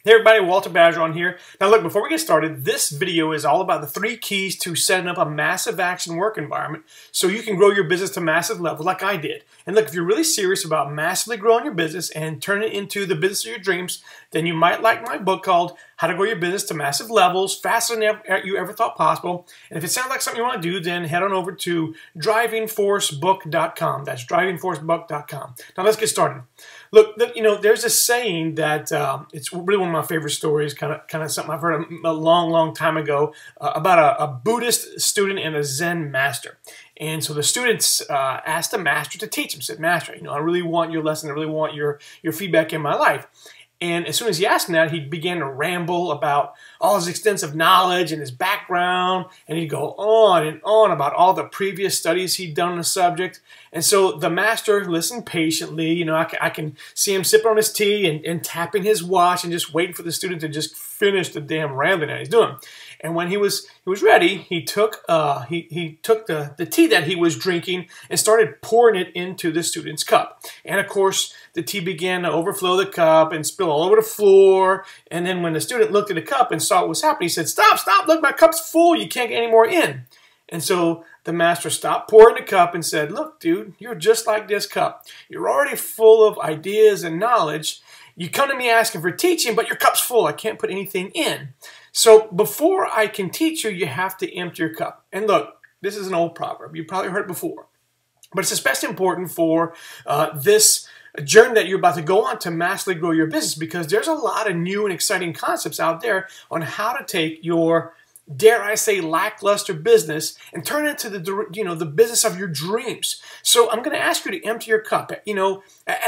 Hey everybody, Walter Bergeron here. Now look, before we get started, this video is all about the 3 keys to setting up a massive action work environment so you can grow your business to massive levels like I did. And look, if you're really serious about massively growing your business and turn it into the business of your dreams, then you might like my book called How to Grow Your Business to Massive Levels Faster Than You Ever Thought Possible. And if it sounds like something you want to do, then head on over to drivingforcebook.com. That's drivingforcebook.com. Now let's get started. Look, you know, there's a saying that it's really one of my favorite stories, kind of something I've heard a long time ago about a Buddhist student and a Zen master. And so the students asked the master to teach him. Said, "Master, you know, I really want your lesson. I really want your feedback in my life." And as soon as he asked him that, he began to ramble about all his extensive knowledge and his background, and he'd go on and on about all the previous studies he'd done on the subject. And so the master listened patiently. You know, I can see him sipping on his tea and tapping his watch and just waiting for the student to just finish the damn rambling that he's doing. And when he was ready, he took the tea that he was drinking and started pouring it into the student's cup. And of course, the tea began to overflow the cup and spill all over the floor. And then when the student looked at the cup and saw what was happening, he said, "Stop, look, my cup's full. You can't get any more in." And so the master stopped pouring the cup and said, "Look, dude, you're just like this cup. You're already full of ideas and knowledge. You come to me asking for teaching, but your cup's full. I can't put anything in. So before I can teach you, you have to empty your cup." And look, this is an old proverb. You've probably heard it before. But it's especially important for this journey that you're about to go on to massively grow your business, because there's a lot of new and exciting concepts out there on how to take your, dare I say, lackluster business and turn it into the business of your dreams. So I'm going to ask you to empty your cup, at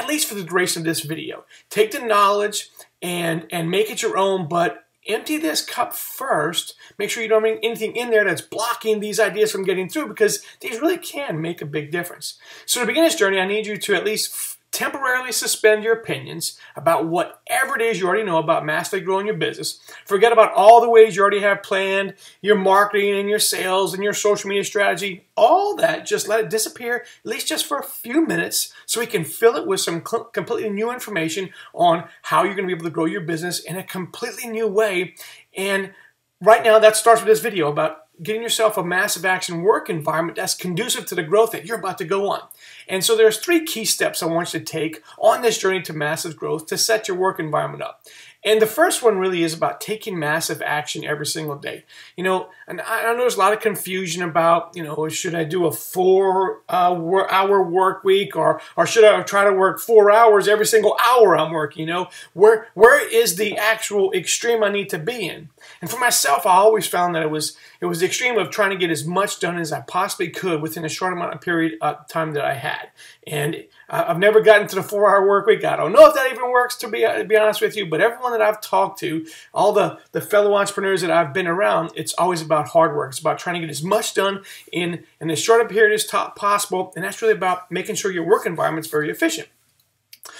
least for the duration of this video. Take the knowledge and make it your own, but empty this cup first. Make sure you don't have anything in there that's blocking these ideas from getting through, because these really can make a big difference. So to begin this journey, I need you to at least temporarily suspend your opinions about whatever it is you already know about massively growing your business. Forget about all the ways you already have planned, your marketing and your sales and your social media strategy. All that, just let it disappear, at least just for a few minutes, so we can fill it with some completely new information on how you're going to be able to grow your business in a completely new way. And right now, that starts with this video about getting yourself a massive action work environment that's conducive to the growth that you're about to go on. And so there's 3 key steps I want you to take on this journey to massive growth to set your work environment up. And the first one really is about taking massive action every single day. You know, and I know there's a lot of confusion about, should I do a 4-hour work week, or should I try to work 4 hours every single hour I'm working? Where is the actual extreme I need to be in? And for myself, I always found that it was the extreme of trying to get as much done as I possibly could within a short amount of period of time that I had. And I've never gotten to the 4-hour work week. I don't know if that even works, to be honest with you, but everyone that I've talked to, all the fellow entrepreneurs that I've been around, it's always about hard work. It's about trying to get as much done in as short a period as possible, and that's really about making sure your work environment's very efficient.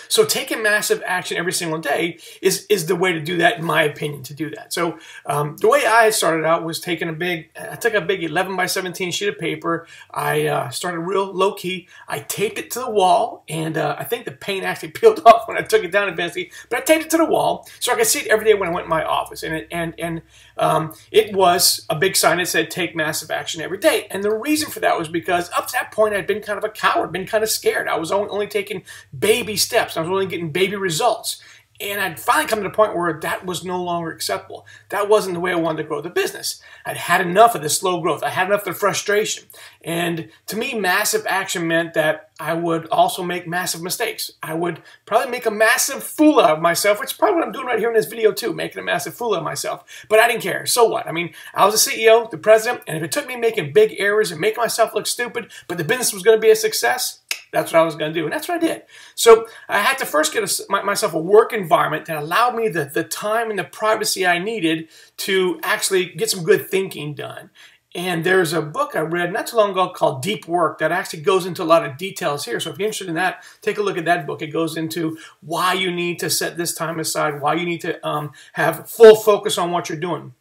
So taking massive action every single day is the way to do that, in my opinion, to do that. So the way I started out was I took a big 11 by 17 sheet of paper. I started real low key. I taped it to the wall, and I think the paint actually peeled off when I took it down eventually, but I taped it to the wall so I could see it every day when I went in my office. And it was a big sign that said, "Take massive action every day." And the reason for that was because up to that point, I'd been kind of a coward, been kind of scared. I was only taking baby steps. I was only getting baby results. And I'd finally come to the point where that was no longer acceptable. That wasn't the way I wanted to grow the business. I'd had enough of the slow growth. I had enough of the frustration. And to me, massive action meant that I would also make massive mistakes. I would probably make a massive fool out of myself, which is probably what I'm doing right here in this video too, making a massive fool out of myself. But I didn't care. So what? I mean, I was the CEO, the president, and if it took me making big errors and making myself look stupid, but the business was going to be a success, that's what I was going to do, and that's what I did. So I had to first get myself a work environment that allowed me the time and the privacy I needed to actually get some good thinking done. And there's a book I read not too long ago called Deep Work that actually goes into a lot of details here. So if you're interested in that, take a look at that book. It goes into why you need to set this time aside, why you need to have full focus on what you're doing.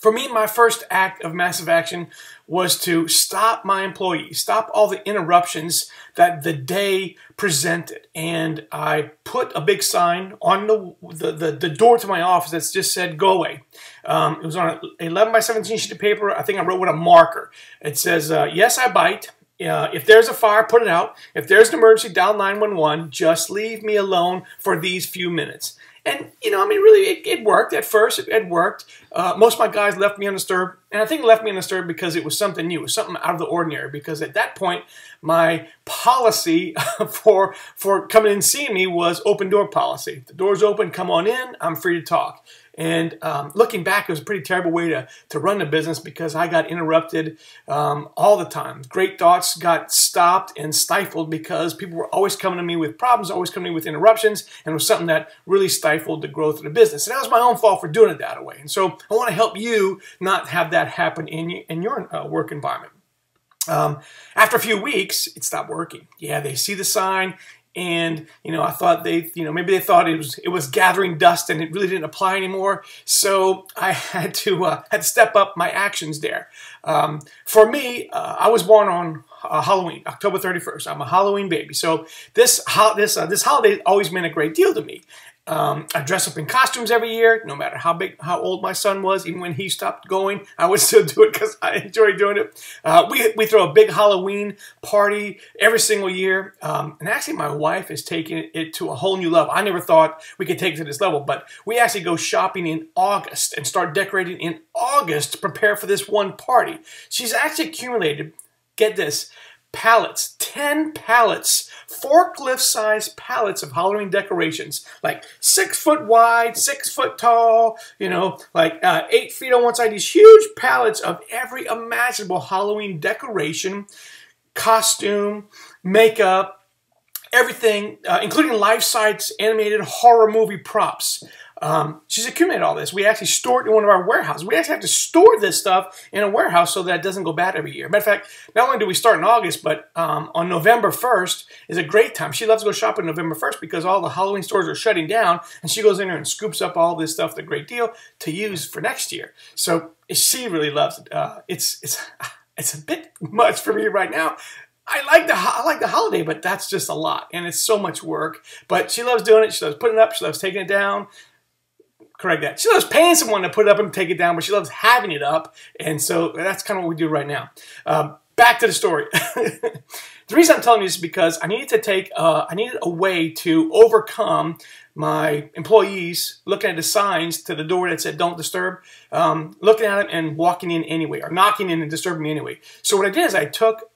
For me, my first act of massive action was to stop my employees, stop all the interruptions that the day presented. And I put a big sign on the door to my office that just said, "Go away." It was on an 11 by 17 sheet of paper. I think I wrote with a marker. It says, "Yes, I bite. If there's a fire, put it out. If there's an emergency, dial 911. Just leave me alone for these few minutes." And, you know, I mean, really, it worked at first. It worked. Most of my guys left me undisturbed. And I think left me undisturbed because it was something new, something out of the ordinary. Because at that point, my policy for coming in and seeing me was open door policy. If the door's open, come on in. I'm free to talk. And looking back, it was a pretty terrible way to run the business because I got interrupted all the time. Great thoughts got stopped and stifled because people were always coming to me with problems, always coming to me with interruptions, and it was something that really stifled the growth of the business. And that was my own fault for doing it that way. And so I want to help you not have that happen in your work environment. After a few weeks, it stopped working. Yeah, they see the sign. And, you know, I thought maybe they thought it was gathering dust and it really didn't apply anymore. So I had to step up my actions there. For me, I was born on Halloween, October 31st. I'm a Halloween baby. So this holiday always meant a great deal to me. I dress up in costumes every year, no matter how old my son was. Even when he stopped going, I would still do it because I enjoy doing it. We throw a big Halloween party every single year. And actually, my wife is taking it to a whole new level. I never thought we could take it to this level, but we actually go shopping in August and start decorating in August to prepare for this one party. She's actually accumulated, get this, pallets, 10 pallets, forklift-sized pallets of Halloween decorations, like 6 foot wide, 6 foot tall, you know, like 8 feet on one side, these huge pallets of every imaginable Halloween decoration, costume, makeup, everything, including life-size animated horror movie props. She's accumulated all this. We actually store it in one of our warehouses. We actually have to store this stuff in a warehouse so that it doesn't go bad every year. Matter of fact, not only do we start in August, but on November 1st is a great time. She loves to go shopping November 1st because all the Halloween stores are shutting down, and she goes in there and scoops up all this stuff, the great deal, to use for next year. So she really loves it. It's a bit much for me right now. I like the holiday, but that's just a lot, and it's so much work. But she loves doing it. She loves putting it up. She loves taking it down. Correct that. She loves paying someone to put it up and take it down, but she loves having it up, and so that's kind of what we do right now. Back to the story. The reason I'm telling you this is because I needed a way to overcome my employees looking at the signs to the door that said "Don't disturb," looking at it and walking in anyway, or knocking in and disturbing me anyway. So what I did is I took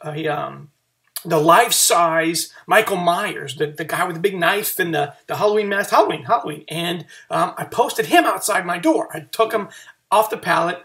the life-size Michael Myers, the guy with the big knife and the Halloween mask, Halloween, and I posted him outside my door. I took him off the pallet.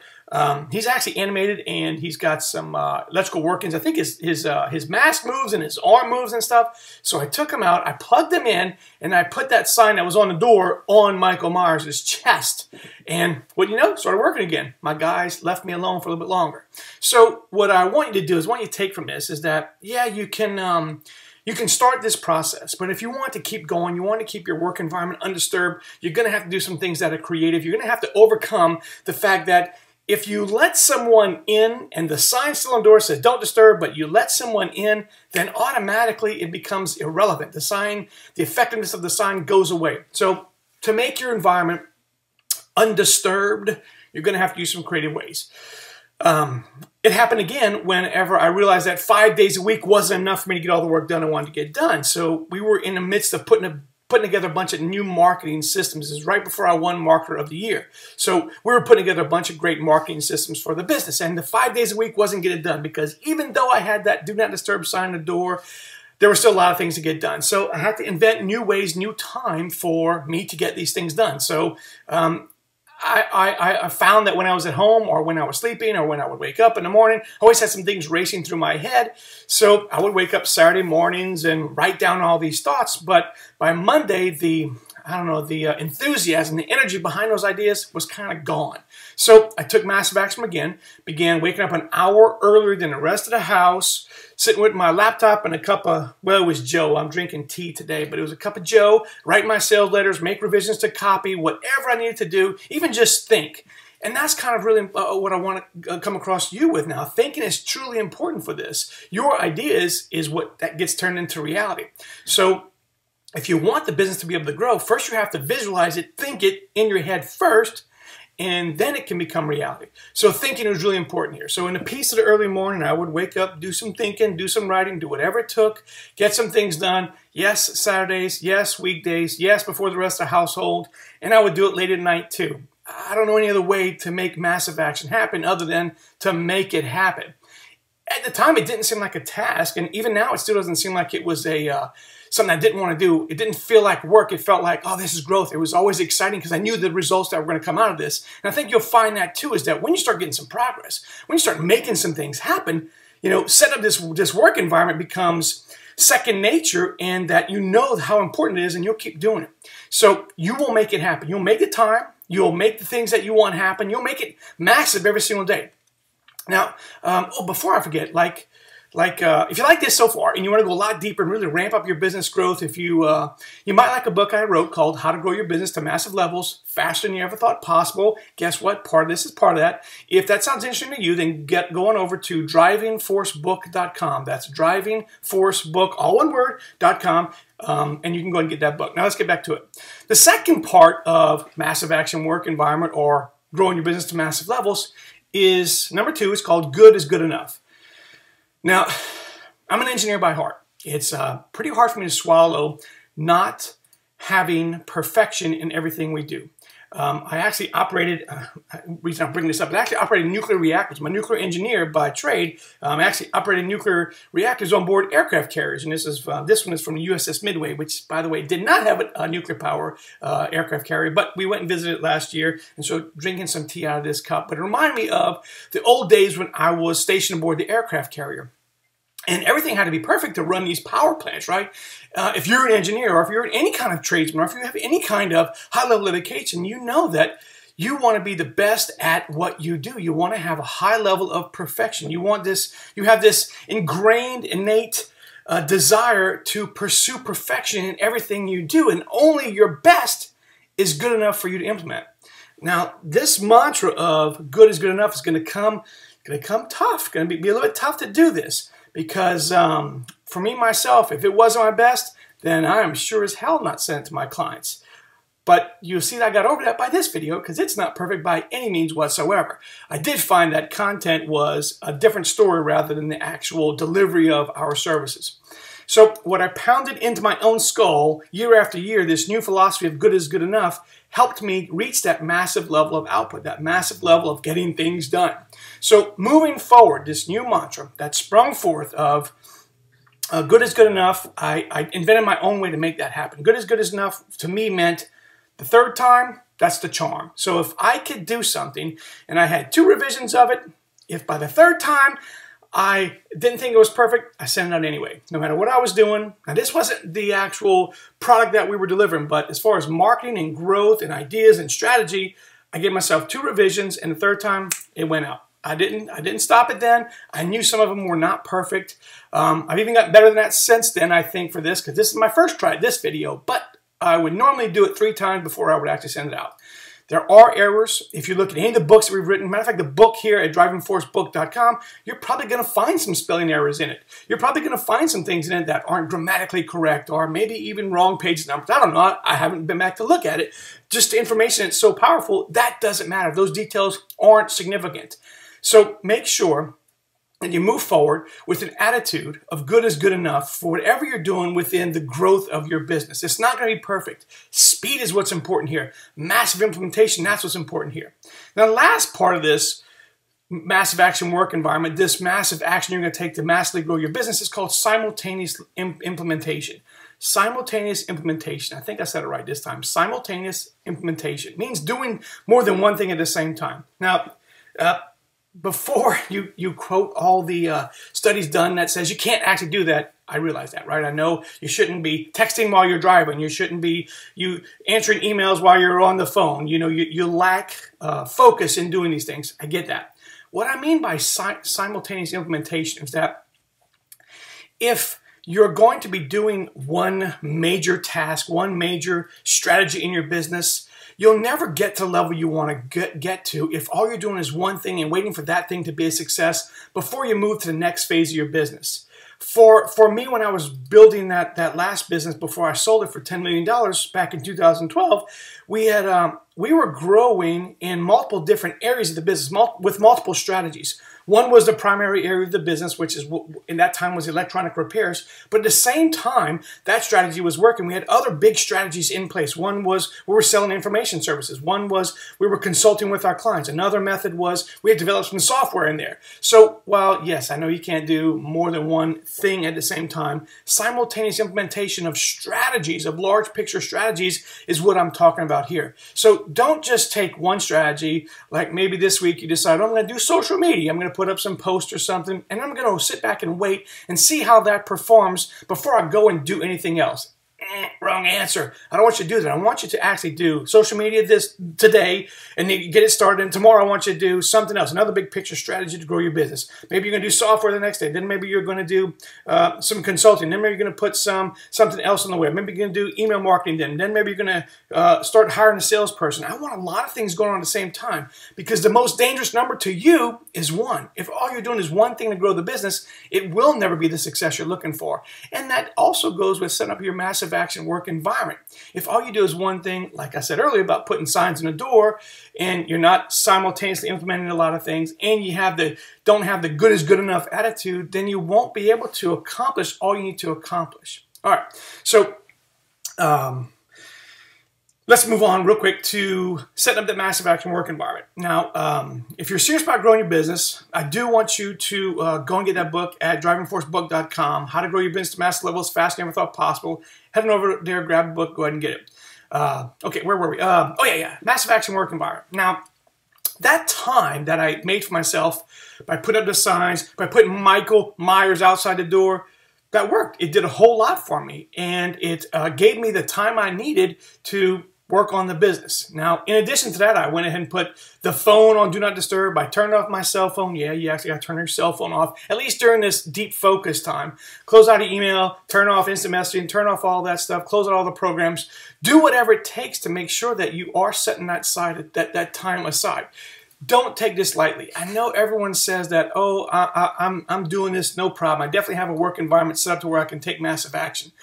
He's actually animated, and he's got some electrical workings. I think his mask moves and his arm moves and stuff. So I took him out, I plugged him in, and I put that sign that was on the door on Michael Myers' chest. And what you know, started working again. My guys left me alone for a little bit longer. So what I want you to do is, what you take from this is that, yeah, you can start this process, but if you want to keep going, you want to keep your work environment undisturbed, you're going to have to do some things that are creative. You're going to have to overcome the fact that if you let someone in and the sign still on the door says "Don't disturb," but you let someone in, then automatically it becomes irrelevant. The effectiveness of the sign goes away. So to make your environment undisturbed, you're going to have to use some creative ways. It happened again whenever I realized that 5 days a week wasn't enough for me to get all the work done I wanted to get done. So we were in the midst of putting together a bunch of new marketing systems. This is right before I won Marketer of the Year. So we were putting together a bunch of great marketing systems for the business. And the 5 days a week wasn't getting done because even though I had that "Do Not Disturb" sign on the door, there were still a lot of things to get done. So I had to invent new ways, new time for me to get these things done. So I found that when I was at home or when I was sleeping or when I would wake up in the morning, I always had some things racing through my head. So I would wake up Saturday mornings and write down all these thoughts. But by Monday, the enthusiasm, the energy behind those ideas was kind of gone. So I took massive action again, began waking up an hour earlier than the rest of the house, sitting with my laptop and a cup of, well, it was Joe. I'm drinking tea today, but it was a cup of Joe, write my sales letters, make revisions to copy, whatever I needed to do, even just think. And that's kind of really what I want to come across you with now. Thinking is truly important for this. Your ideas is what that gets turned into reality. So if you want the business to be able to grow, first you have to visualize it, think it in your head first, and then it can become reality. So thinking is really important here. So in a piece of the early morning, I would wake up, do some thinking, do some writing, do whatever it took, get some things done. Yes, Saturdays, yes, weekdays, yes, before the rest of the household, and I would do it late at night too. I don't know any other way to make massive action happen other than to make it happen. At the time, it didn't seem like a task, and even now, it still doesn't seem like it was something I didn't want to do. It didn't feel like work. It felt like, oh, this is growth. It was always exciting because I knew the results that were going to come out of this. And I think you'll find that too, is that when you start getting some progress, when you start making some things happen, set up this work environment becomes second nature, and that you know how important it is, and you'll keep doing it. So you will make it happen. You'll make the time. You'll make the things that you want happen. You'll make it massive every single day. Now, before I forget, if you like this so far and you want to go a lot deeper and really ramp up your business growth, if you might like a book I wrote called How to Grow Your Business to Massive Levels Faster Than You Ever Thought Possible. Guess what? Part of this is part of that. If that sounds interesting to you, then go on over to drivingforcebook.com. That's drivingforcebook, all one word, .com. And you can go and get that book. Now let's get back to it. The second part of massive action work environment, or growing your business to massive levels, is number 2. It's called good is good enough. Now, I'm an engineer by heart. It's pretty hard for me to swallow not having perfection in everything we do. I actually operated, reason I'm bringing this up, I actually operated nuclear reactors. I'm a nuclear engineer by trade. I actually operated nuclear reactors on board aircraft carriers, and this one is from the USS Midway, which, by the way, did not have a nuclear power aircraft carrier, but we went and visited it last year, and so drinking some tea out of this cup. But it reminded me of the old days when I was stationed aboard the aircraft carrier. And everything had to be perfect to run these power plants, right? If you're an engineer, or if you're any kind of tradesman, or if you have any kind of high-level education, you know that you want to be the best at what you do. You want to have a high level of perfection. You have this ingrained, innate desire to pursue perfection in everything you do, and only your best is good enough for you to implement. Now, this mantra of good is good enough is going to come tough. Going to be a little bit tough to do this. Because for me, myself, if it wasn't my best, then I am sure as hell not sending it to my clients. But you'll see that I got over that by this video, because it's not perfect by any means whatsoever. I did find that content was a different story rather than the actual delivery of our services. So what I pounded into my own skull year after year, this new philosophy of good is good enough, helped me reach that massive level of output, that massive level of getting things done. So moving forward, this new mantra that sprung forth of good is good enough, I invented my own way to make that happen. Good is enough to me meant the third time, that's the charm. So if I could do something and I had 2 revisions of it, if by the third time I didn't think it was perfect, I sent it out anyway, no matter what I was doing. Now, this wasn't the actual product that we were delivering, but as far as marketing and growth and ideas and strategy, I gave myself 2 revisions, and the third time, it went out. I didn't stop it then. I knew some of them were not perfect. I've even gotten better than that since then, I think, for this, because this is my first try at this video, but I would normally do it 3 times before I would actually send it out. There are errors. If you look at any of the books that we've written, matter of fact, the book here at drivingforcebook.com, you're probably going to find some spelling errors in it. You're probably going to find some things in it that aren't grammatically correct, or maybe even wrong page numbers. I don't know. I haven't been back to look at it. Just the information is so powerful, that doesn't matter. Those details aren't significant. So make sure and you move forward with an attitude of good is good enough for whatever you're doing within the growth of your business. It's not going to be perfect. Speed is what's important here. Massive implementation, that's what's important here. Now, the last part of this massive action work environment, this massive action you're going to take to massively grow your business, is called simultaneous implementation. Simultaneous implementation. I think I said it right this time. Simultaneous implementation means doing more than one thing at the same time. Now, before you quote all the studies done that says you can't actually do that, I realize that, right? I know you shouldn't be texting while you're driving. You shouldn't be answering emails while you're on the phone. You know, you lack focus in doing these things. I get that. What I mean by simultaneous implementation is that if you're going to be doing one major task, one major strategy in your business, You'll never get to the level you want to get to if all you're doing is one thing and waiting for that thing to be a success before you move to the next phase of your business. For me, when I was building that last business before I sold it for $10 million back in 2012, we were growing in multiple different areas of the business with multiple strategies. One was the primary area of the business, which is in that time was electronic repairs. But at the same time, that strategy was working. We had other big strategies in place. One was we were selling information services. One was we were consulting with our clients. Another method was we had developed some software in there. So while, yes, I know you can't do more than one thing at the same time, simultaneous implementation of strategies, of large picture strategies, is what I'm talking about here. So don't just take one strategy, like maybe this week you decide, oh, I'm going to do social media. I'm going to put up some posts or something, and I'm going to sit back and wait and see how that performs before I go and do anything else. Wrong answer. I don't want you to do that. I want you to actually do social media today and get it started. And tomorrow I want you to do something else, another big picture strategy to grow your business. Maybe you're going to do software the next day. Then maybe you're going to do some consulting. Then maybe you're going to put something else on the web. Maybe you're going to do email marketing. Then maybe you're going to start hiring a salesperson. I want a lot of things going on at the same time because the most dangerous number to you is one. If all you're doing is one thing to grow the business, it will never be the success you're looking for. And that also goes with setting up your massive action work environment. If all you do is one thing, like I said earlier about putting signs in the door, and you're not simultaneously implementing a lot of things, and you don't have the good is good enough attitude, then you won't be able to accomplish all you need to accomplish. All right, so let's move on real quick to setting up that massive action work environment. Now, if you're serious about growing your business, I do want you to go and get that book at drivingforcebook.com, How to Grow Your Business to Massive Levels Faster Than Ever Thought Possible. Head on over there, grab the book, go ahead and get it. Okay, where were we? Oh, yeah, massive action work environment. Now, that time that I made for myself by putting up the signs, by putting Michael Myers outside the door, that worked. It did a whole lot for me, and it gave me the time I needed to work on the business. Now, in addition to that, I went ahead and put the phone on Do Not Disturb. I turned off my cell phone. Yeah, you actually got to turn your cell phone off, at least during this deep focus time. Close out your email, turn off instant messaging, turn off all that stuff, close out all the programs. Do whatever it takes to make sure that you are setting that time aside. Don't take this lightly. I know everyone says that, oh, I'm doing this, no problem. I definitely have a work environment set up to where I can take massive action.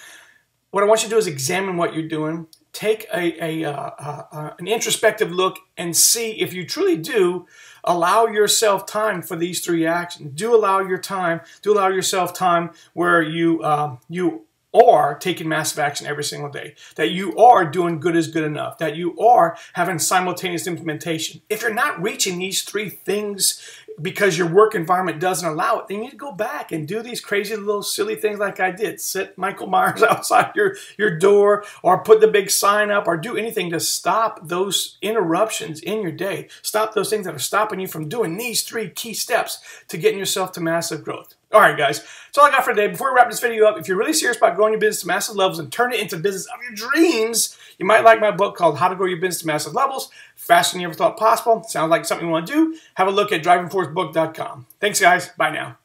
What I want you to do is examine what you're doing. Take an introspective look and see if you truly do allow yourself time for these three actions. Do allow yourself time where you are taking massive action every single day, that you are doing good is good enough, that you are having simultaneous implementation. If you're not reaching these three things because your work environment doesn't allow it, then you need to go back and do these crazy little silly things like I did. Sit Michael Myers outside your door, or put the big sign up, or do anything to stop those interruptions in your day. Stop those things that are stopping you from doing these three key steps to getting yourself to massive growth. All right, guys, that's all I got for today. Before we wrap this video up, if you're really serious about growing your business to massive levels and turn it into the business of your dreams, you might like my book called How to Grow Your Business to Massive Levels Faster Than You Ever Thought Possible. Sounds like something you want to do? Have a look at drivingforcebook.com. Thanks, guys. Bye now.